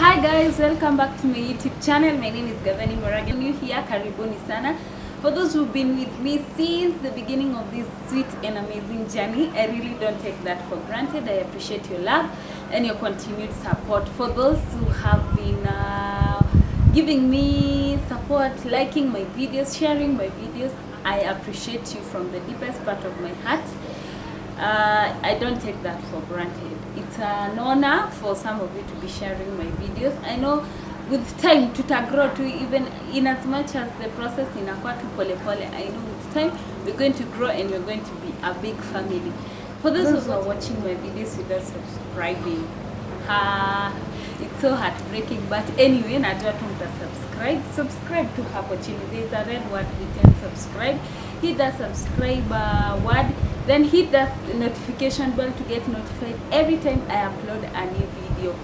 Hi guys, welcome back to my YouTube channel. My name is Gavani Morag. New here, karibuni sana. For those who've been with me since the beginning of this sweet and amazing journey, I really don't take that for granted. I appreciate your love and your continued support. For those who have been giving me support, liking my videos, sharing my videos, I appreciate you from the deepest part of my heart. I don't take that for granted. It's an honor for some of you to be sharing my videos. I know with time grow to, even in as much as the process inakuwa tu pole pole. I know with time we're going to grow and we're going to be a big family. For those who are watching my videos without subscribing, it's so heartbreaking, but anyway, najua tu subscribe to hapo chini. There's a red word written subscribe. Hit that subscribe word, then hit that notification bell to get notified every time I upload a new video.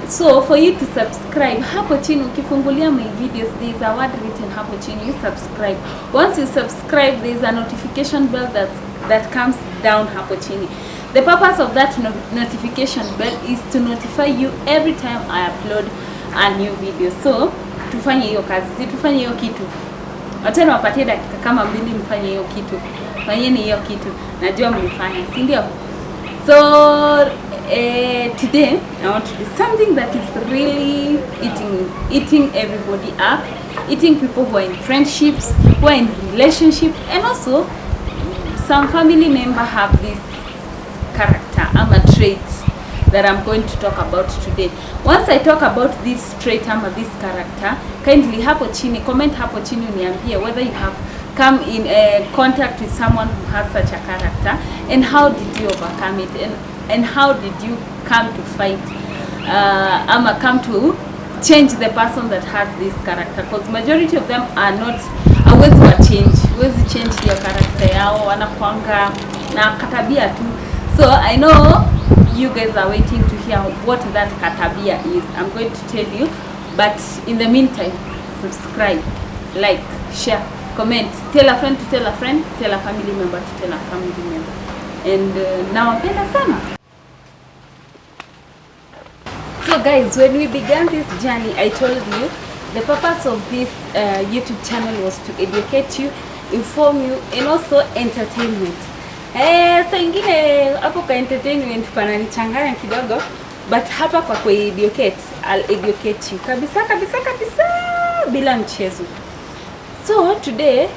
So for you to subscribe, hapo chini ukifungulia my videos, there's a word written hapo chini, you subscribe. Once you subscribe, there's a notification bell that comes down hapo chini. The purpose of that notification bell is to notify you every time I upload a new video. So tufanye hiyo kazi, tufanye hiyo kitu. Wacha niwapatie dakika kama 2 mfanye hiyo kitu. Fanyeni hiyo kitu. Najua mlifanya, si ndio? So today I want to do something that is really eating everybody up, eating people who are in friendships, who are in relationship, and also some family member have this character, traits that I'm going to talk about today. Once I talk about this trait this character, kindly hapo chini, comment hapo chini uniambie whether you have come in contact with someone who has such a character, and how did you overcome it, and how did you come to fight come to change the person that has this character, because majority of them are not hawezi change your character yao, wanakuanga na katabia tu. So I know you guys are waiting to hear what that katabia is. I'm going to tell you, but in the meantime, subscribe, like, share, comment, tell a friend to tell a friend, tell a family member to tell a family member. And nawapenda sana. So guys, when we began this journey, I told you the purpose of this YouTube channel was to educate you, inform you, and also entertainment. So ingine hapo kwa entertainment pananichanganya kidogo, but hapa kwa educate, I'll educate you kabisa bila mchezo. So today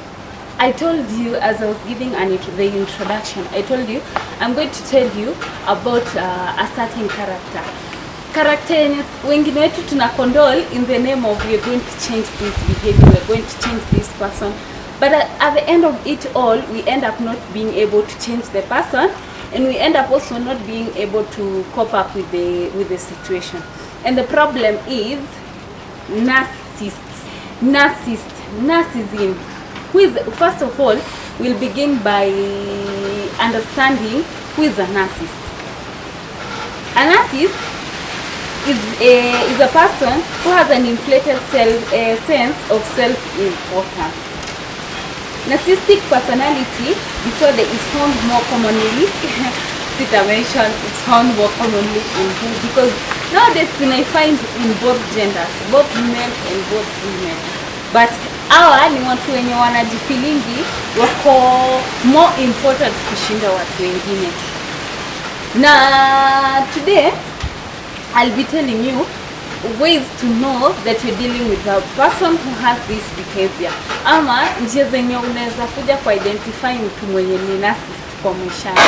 I told you, as I was giving the introduction, I told you I'm going to tell you about a certain character. Character wengine wetu tuna condole in the name of we're going to change this behavior, we're going to change this person. But at the end of it all, we end up not being able to change the person, and we end up also not being able to cope up with the situation. And the problem is narcissism. Who is, first of all, we'll begin by understanding who is a narcissist. A narcissist is a person who has an inflated sense of self-importance. Narcissistic personality disorder is found more commonly it's found more commonly in who, because nowadays I find in both genders, both men and both women. But hawa ni watu wenye wanajifilingi wako more important kushinda watu wengine. Na today I'll be telling you ways to know that you're dealing with a person who has this behavior. Ama njia zenye unaweza kuja ku identify mtu mwenye ni narcissist kwa maisha yako,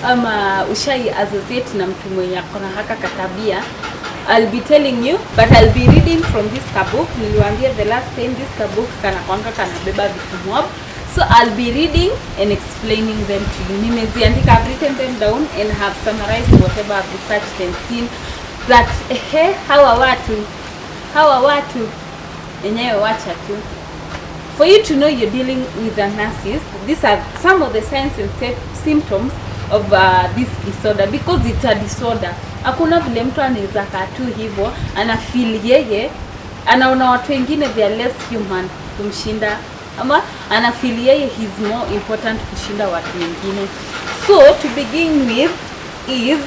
ama ushai associate na mtu mwenye akona haka katabia. I'll be telling you, but I'll be reading from this book. Niliwaambia the last time this book kana beba vitu mob. So I'll be reading and explaining them to you. Nimeziandika, I've written them down and have summarized whatever I've researched and seen. That hawa watu enyewe wacha tu. For you to know you're dealing with a narcissist, these are some of the signs and symptoms of this disorder, because it's a disorder. Hakuna vile mtu anaweza kaa tu hivyo ana feel yeye anaona watu wengine they are less human kumshinda, ama ana feel yeye he's more important kushinda watu wengine. So to begin with is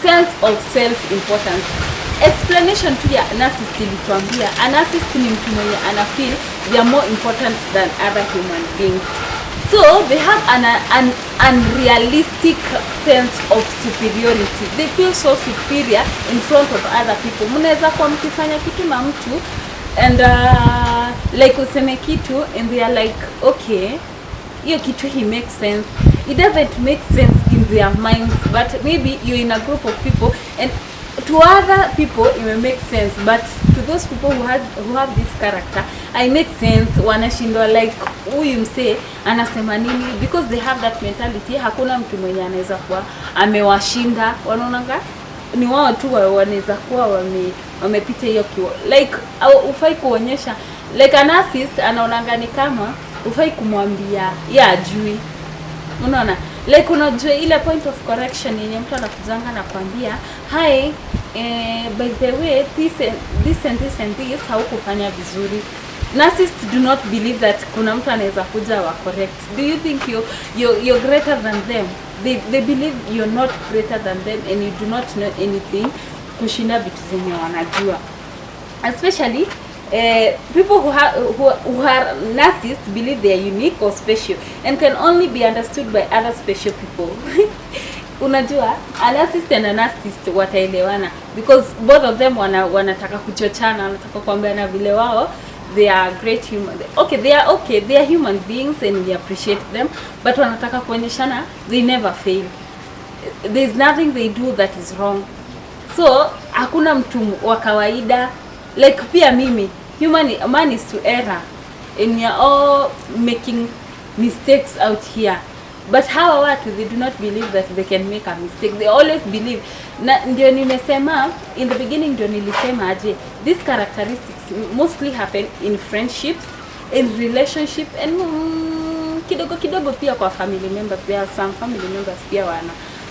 sense of self-importance. explanation to ya narcissist ilituambia a narcissist ni mtu mwenye ana feel they are more important than other human beings. So they have an unrealistic sense of superiority. They feel so superior in front of other people. Mnaweza kwa mkifanya kitu na mtu and like useme kitu and they are like, okay, hiyo kitu he makes sense. It doesn't make sense in their minds, but maybe you're in a group of people and to other people it may make sense, but to those people who have this character I make sense. Wanashindwa like huyu msee anasema nini, because they have that mentality. Hakuna mtu mwenye anaweza kuwa amewashinda, wanaonanga ni wao tu wanaweza kuwa wamepita hiyo kiwa, like ufai kuonyesha like a narcissist anaonanga ni kama ufai kumwambia ya ajui, unaona like unajua ile point of correction yenye mtu anakuzanga na kwambia hi by the way this and this haukufanya vizuri. Narcissists do not believe that kuna mtu anaweza kuja wa correct. Do you think you're greater than them? They believe you're not greater than them and you do not know anything kushinda vitu zenye wanajua. Especially people who are narcissists believe they are unique or special and can only be understood by other special people. Unajua a narcissist and a narcissist wataelewana because both of them wanataka kuchochana, wanataka kuambiana vile wao they are great human. They are human beings and we appreciate them, but wanataka kuonyeshana they never fail. There is nothing they do that is wrong. So hakuna mtu wa kawaida like pia mimi man is to error and we are all making mistakes out here, but hawa watu they do not believe that they can make a mistake. They always believe. Na ndio nimesema in the beginning, ndio nilisema aje these characteristics mostly happen in friendships, in relationship and kidogo pia kwa family members. There are some family members pia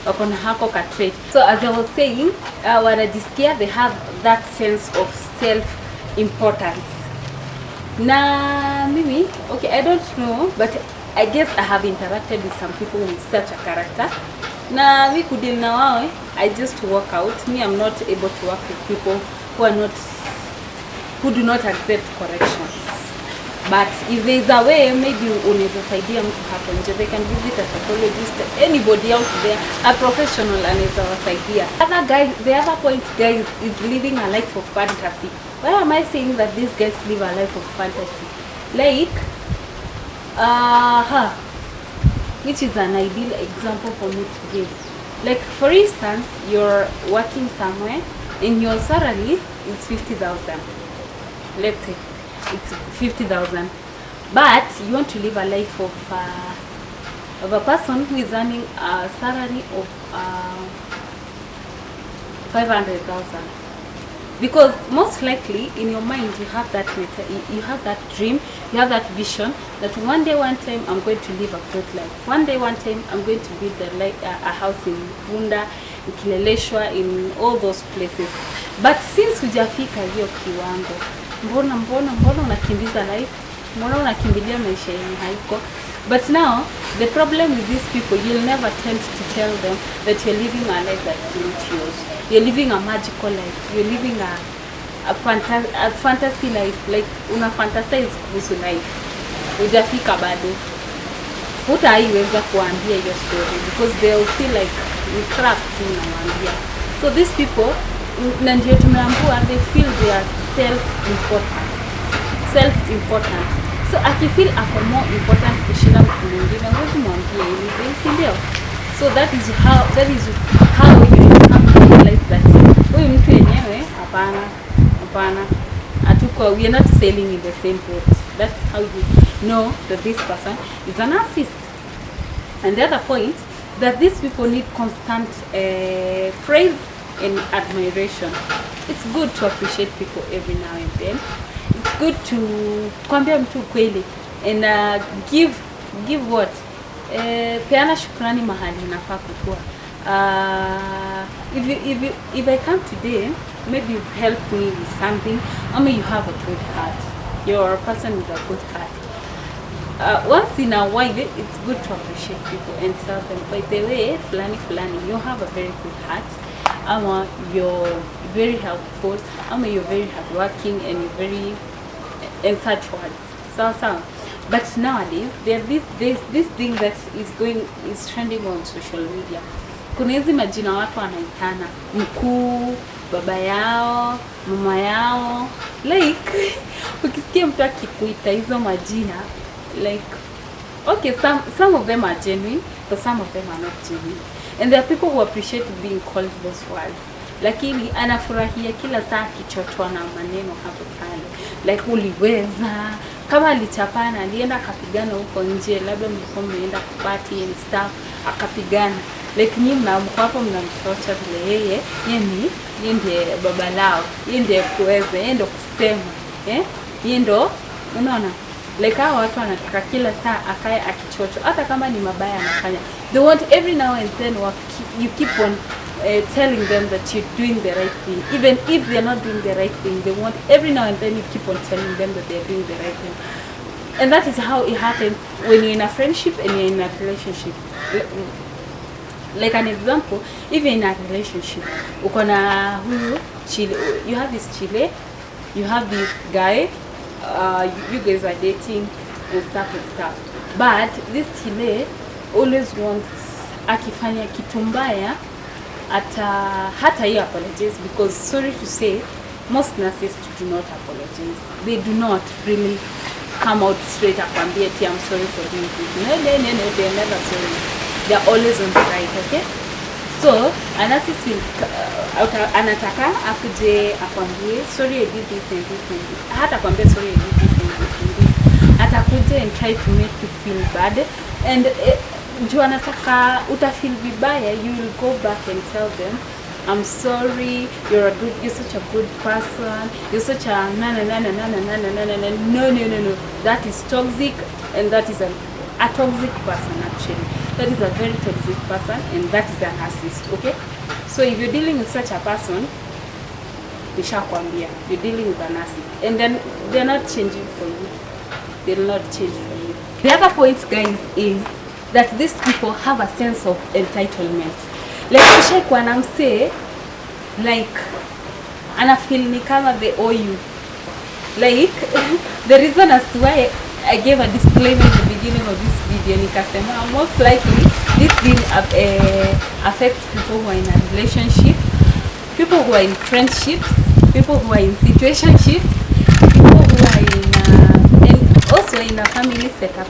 wako na hako ka trait. So as I was saying, wanajisikia they have that sense of self importance. Na mimi I don't know, but I guess I have interacted with some people with such a character. Na we could deal na wao, I just walk out. Me, I'm not able to work with people who do not accept corrections. But if there is a way, maybe unaweza saidia mtu hapo nje, they can visit a psychologist, anybody out there, a professional anaweza wasaidia. The other point, guys, is living a life of fantasy. Why am I saying that these guys live a life of fantasy? Like, which is an ideal example for me to give. Like, for instance, you're working somewhere and your salary is 50,000. Let's say it's 50,000, but you want to live a life of a person who is earning a salary of 500,000. Because most likely in your mind you have that dream, you have that vision that one time I'm going to live a good life. One time I'm going to build a house in Bunda, in Kileleshwa, in all those places. But since hujafika hiyo kiwango, mbona unakimbiza life? Mbona unakimbilia maisha yenye haiko? But now the problem with these people, you'll never tend to tell them that you're living a life that is not yours. You're living a magical life. You're living a fantasy life. Like una fantasize kuhusu life. Hujafika bado. Hutaiweza kuambia your story because they'll feel like you crap tu unawaambia. So these people, na ndio tumeambiwa, they feel they are self-important. So akifeel ako more important kushinda mtu mwingine, huwezi mwambia hivi, si ndio? So that is how you have to realize that huyu mtu yenyewe hapana atuko, we are not sailing in the same boat. That's how you know that this person is a narcissist. And the other point, that these people need constant praise and admiration. It's good to appreciate people every now and then. It's good to kwambia mtu kweli and give what peana shukrani mahali unafaa kukua. If I come today, maybe you've helped me with something, or maybe you have a good heart. You're a person with a good heart. Once in a while, it's good to appreciate people and tell them, by the way, fulani, you have a very good heart. ama you're very helpful, ama you're very hardworking, and you're very and such words. So but nowadays there's this thing that is trending on social media. Kuna hizi majina watu wanaitana, mkuu, baba yao, mama yao. Like ukisikia mtu akikuita hizo majina, like okay, some of them are genuine, but some of them are not genuine. And there are people who appreciate being called those words. Lakini anafurahia kila saa kichochwa na maneno hapo pale. Like uliweza, kama alichapana, alienda akapigana huko nje, labda mlikuwa mmeenda kupati and stuff, akapigana. Like nyinyi mnaamko hapo mnamchocha vile yeye ndiye baba lao, yeye ndiye kuweza, yeye ndio kusema, yeye ndio, unaona? Like hao watu wanataka kila saa akae akichocho, hata kama ni mabaya anafanya. They want every now and then you keep on telling them that you're doing the right thing. Even if they're not doing the right thing, they want every now and then you keep on telling them that they're doing the right thing. And that is how it happens when you're in a friendship and you're in a relationship. Like an example, even in a relationship, ukona huyu Chile, you have this Chile, you have this guy, you guys are dating and stuff. But this Chile always wants, akifanya kitu mbaya, hata you apologize, because sorry to say, most narcissists do not apologize. They do not really come out straight akwambie I'm sorry for doing this. No, they're never sorry. They're always on the right, okay? So, a narcissist will, anataka akuje akwambie sorry I did this and this and this. Hata akwambie sorry I did this and this and this. Atakuje and try to make you feel bad. And juu anataka utafeel vibaya, you will go back and tell them, I'm sorry, you're such a good person, you're such a no. That is toxic, and that is a toxic person actually. That is a very toxic person, and that is a narcissist, okay? So if you're dealing with such a person, you're dealing with a narcissist, and then they're not changing for you. They'll not change for you. The other point, guys, is that these people have a sense of entitlement. Like kushekwa na mse, like anafeel ni kama they owe you. Like the reason as to why I gave a disclaimer at the beginning of this video, nikasema most likely this thing affects people who are in a relationship, people who are in friendships, people who are in situationships, people who are in and also in a family setup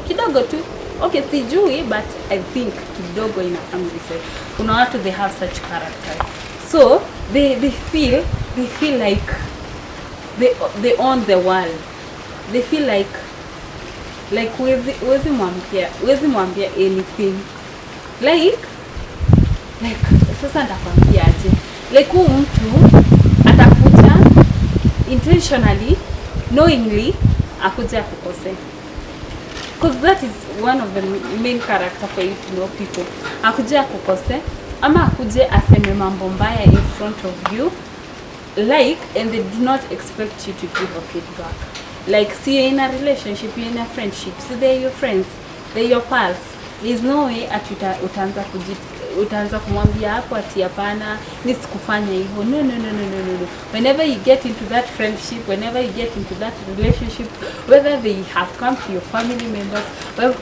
kidogo tu. Okay, sijui, but I think kidogo in a family setup. Kuna watu they have such characters. So they feel like they own the world. They feel like wezi mwambia anything. Like sasa nitakwambia aje. Like huyu mtu atakuja intentionally, knowingly akuja kukose. Because that is one of the main character for you to know people. Akuja kukose ama akuje aseme mambo mbaya in front of you, like, and they do not expect you to give a feedback. Like, see, you're in a relationship, you're in a friendship, so they're your friends, they're your pals. There's no way utaanza kumwambia hapo ati hapana nisikufanya hivyo. No. Whenever you get into that friendship, whenever you get into that relationship, whether they have come to your family members,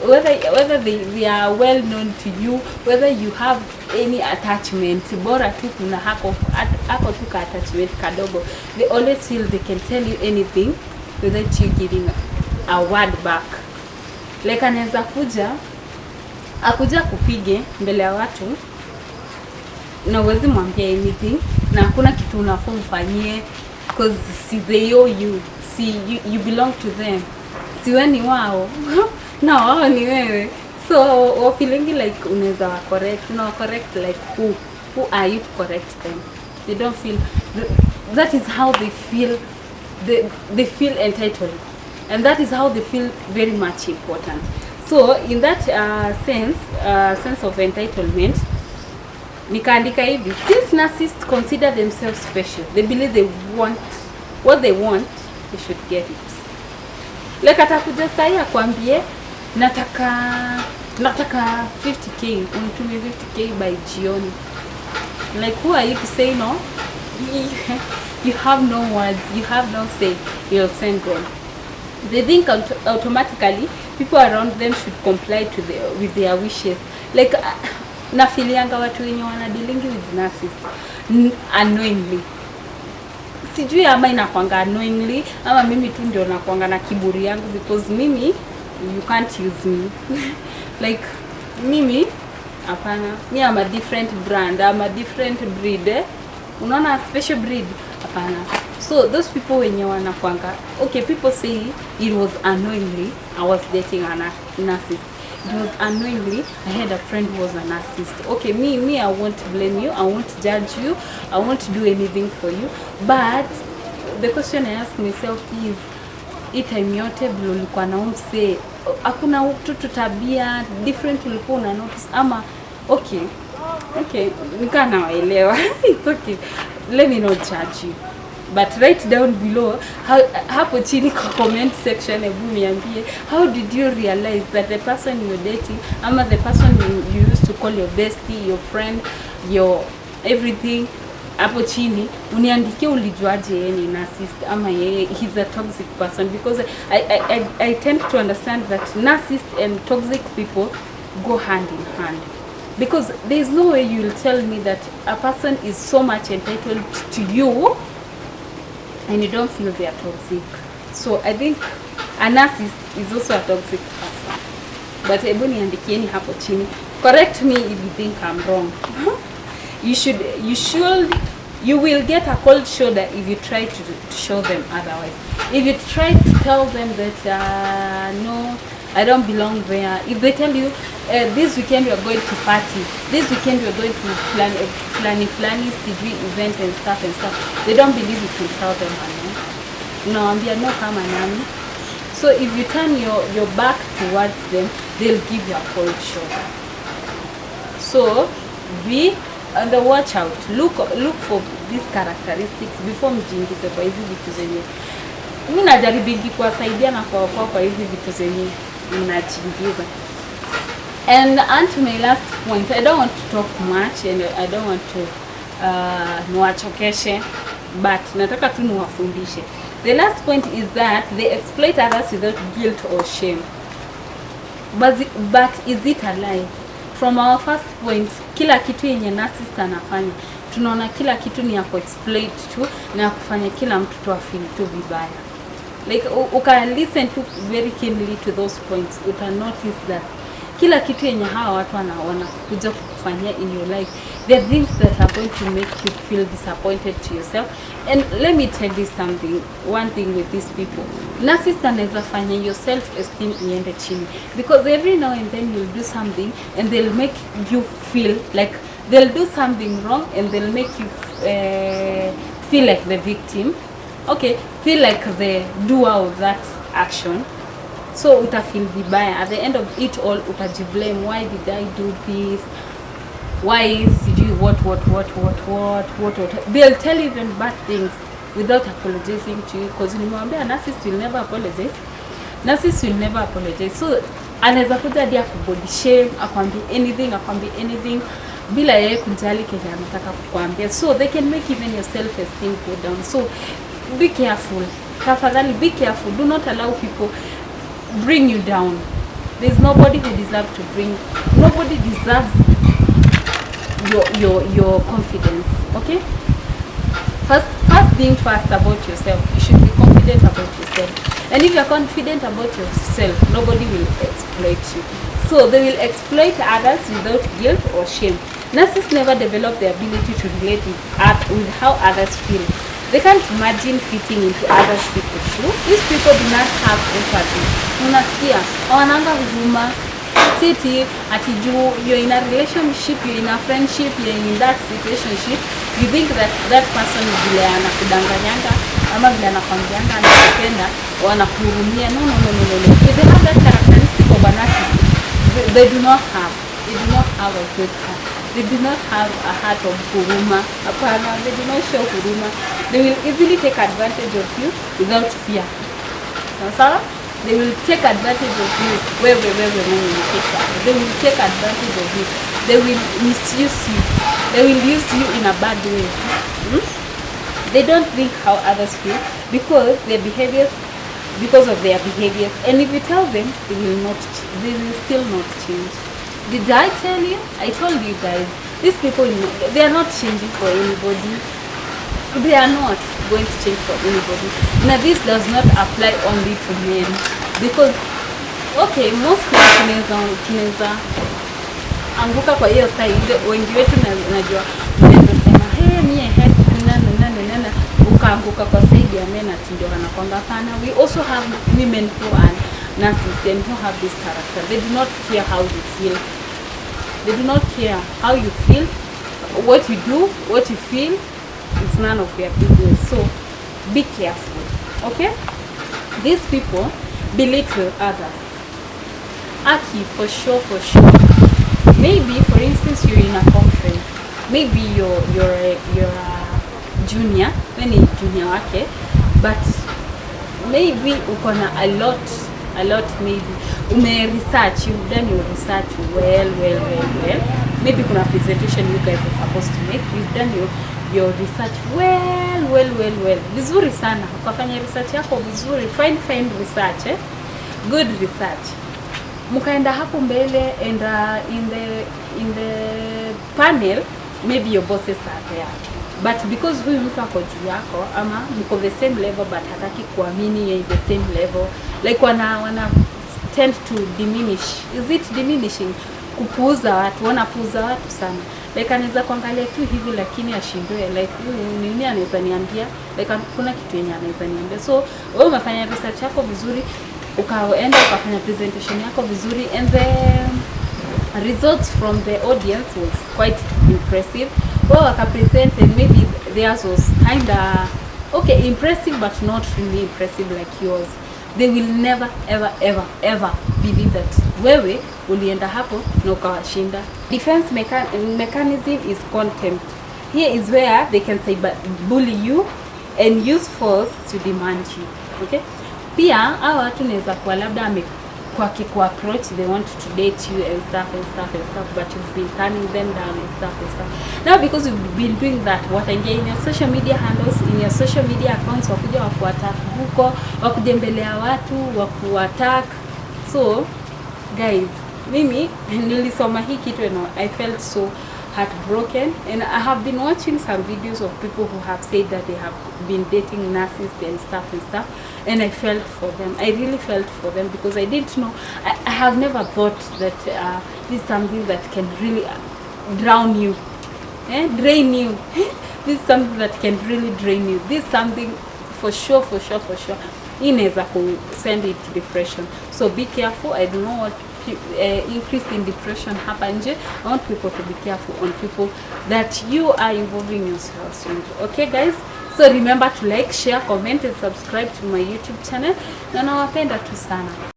whether they are well known to you, whether you have any attachment, bora tu kuna hako tu ka attachment kadogo, they always feel they can tell you anything without you giving a word back. Like anaweza akuja kupige mbele ya watu na uwezi mwambia anything na hakuna kitu unafaa mfanyie, because they owe you, you belong to them, wewe ni wao na wao ni wewe. So feeling like unaweza correct, correct like who are you to correct them? They don't feel that is how they feel. They feel entitled, and that is how they feel very much important. So in that sense of entitlement, nikaandika hivi: since narcissists consider themselves special, they believe they want what they want, they should get it. Like atakuja sai akwambie nataka 50k, unitumie 50k by jioni. Like, who are you to say no? You have no words, you have no say. You'll send them. They think automatically people around them should comply to with their wishes. Like, nafilianga watu wenye wanadealingi with narcissists unknowingly. Sijui ama inakwanga unknowingly ama mimi tu ndio nakwanga na kiburi yangu, because mimi, you can't use me. Like, mimi hapana, me am a different brand, I'm a different breed. Unaona, special breed hapana. So those people wenye wanakwanga, okay, people say it was unknowingly I was dating a narcissist. It was unknowingly I had a friend who was a narcissist. Okay, me I won't blame you, I won't judge you, I won't do anything for you. But the question I ask myself is, time yote vile ulikuwa na umse, hakuna mtu tabia different ulikuwa una notice ama okay nika nawaelewa. It's okay, let me not judge you, but write down below hapo chini kwa comment section, hebu niambie, how did you realize that the person you're dating ama the person you used to call your bestie, your friend, your everything, hapo chini uniandikie ulijuaje yeye ni narcissist ama yeye he's a toxic person, because I tend to understand that narcissist and toxic people go hand in hand. Because there is no way you will tell me that a person is so much entitled to you and you don't feel they are toxic. So I think a narcissist is also a toxic person. But hebu niandikieni hapo chini. Correct me if you think I'm wrong. You will get a cold shoulder if you try to show them otherwise. If you try to tell them that no, I don't belong there. If they tell you this weekend we are going to party, this weekend we are going to flani CG event and stuff, they don't believe you can tell them no, no, come nami. So if you turn your back towards them, they'll give you a cold shoulder. So be on the watch out. Look for these characteristics before mjingize kwa hizi vitu zenye. Mimi najaribingi kuwasaidia na kwa hizi vitu zenye mnajingiza. And to my last point, I don't want to talk much and I don't want to niwachokeshe, but nataka tu niwafundishe. The last point is that they exploit others without guilt or shame. But is it a lie? From our first point, kila kitu yenye narcissist anafanya, tunaona kila kitu ni ya ku-exploit tu na kufanya kila mtu tu afeel tu vibaya. Like, you can listen to very keenly to those points. You can notice that kila kitu yenye hawa watu wanakuja kukufanyia in your life, the things that are going to make you feel disappointed to yourself. And let me tell you something, one thing with these people, narcissist anaweza fanya your self-esteem iende chini, because every now and then you'll do something and they'll make you feel like they'll do something wrong and they'll make you feel like the victim. Okay, feel like the doer of that action. So utafeel vibaya. At the end of it all, utajiblame. Why did I do this? Why did you what? They'll tell you even bad things without apologizing to you. Because nimwambia narcissist will never apologize. Narcissist will never apologize. So anaweza kuja hadi akubody shame, akwambie anything bila yeye kujali kile anataka kukwambia. So they can make even your self-esteem go down. So be careful. Tafadhali, be careful. Do not allow people bring you down. There's nobody who deserves to bring. Nobody deserves your confidence. Okay. First thing first about yourself. You should be confident about yourself. And if you're confident about yourself, nobody will exploit you. So they will exploit others without guilt or shame. Narcissists never develop the ability to relate with how others feel. They can't imagine fitting into other people's shoes. These people do not have empathy. Unasikia, hawananga huruma. Siti ati juu you're in a relationship, you're in a friendship, you're in that situationship, you think that person vile anakudanganyanga ama vile anakwambianga anakupenda wanakuhurumia. No. If they have that characteristic of a narcissist, they do not have a good heart. They do not have a heart of huruma. They do not show huruma. They will easily take advantage of you without fear. Sawa? They will take advantage of you. They will take advantage of you. they will misuse you. They will use you in a bad way. They don't think how others feel because of their behaviors. And if you tell them, they will still not change. Did I tell you? I told you guys. These people, they are not changing for anybody. They are not going to change for anybody. Now this does not apply only to men, because okay, most tunaweza anguka kwa hiyo side. Wengi wetu najua tunaweza sema hey mie head nana ukaanguka kwa side ya men ati ndio wanakwanga pana. We also have women who are narcissists and who have this character. They do not care how you feel. They do not care how you feel, what you do, what you feel. It's none of their business. So be careful, okay? These people belittle others. Aki, for sure. Maybe, for instance, you're in a conference. Maybe you're a junior, when you junior wake, but maybe ukona a lot. Maybe research. You've done your research well. Maybe kuna presentation you guys are supposed to make. You've done your research well. Vizuri sana. Ukafanya research yako vizuri. Fine research, good research. Mukaenda hapo mbele, and in the panel, maybe your bosses are there. But because huyu mtu ako juu yako ama mko the same level but hataki kuamini yeye the same level, like wana tend to diminish. Is it diminishing? Kupuuza watu, wanapuuza watu sana. Like anaweza kuangalia tu hivi lakini ashindwe, like nini anaweza niambia, like kuna kitu yenye anaweza niambia. So wewe umefanya research yako vizuri, ukaenda ukafanya presentation yako vizuri, and the results from the audience was quite impressive. Well, waka present, and maybe theirs was kinda okay, impressive but not really impressive like yours. They will never ever believe that wewe ulienda hapo na ukawashinda. Defense mechanism is contempt. Here is where they can say bully you and use force to demand you. Okay? Pia hao watu naweza kuwa labda kwa approach, they want to date you and stuff, but you've been turning them down and stuff. Now because you've been doing that, wataingia in your social media handles, in your social media accounts, wakuja wakuattack huko, wakujembelea watu, wakuattack. So guys, mimi nilisoma hii kitu and I felt so heartbroken, and I have been watching some videos of people who have said that they have been dating narcissists and stuff, and I felt for them. I really felt for them because I didn't know. I have never thought that this is something that can really drown you, drain you. This is something that can really drain you. This is something for sure inaweza ku send it to depression. So be careful. I don't know what increase in depression hapa nje. I want people to be careful on people that you are involving yourselves with. Okay guys, so remember to like, share, comment and subscribe to my YouTube channel. Na nawapenda tu sana.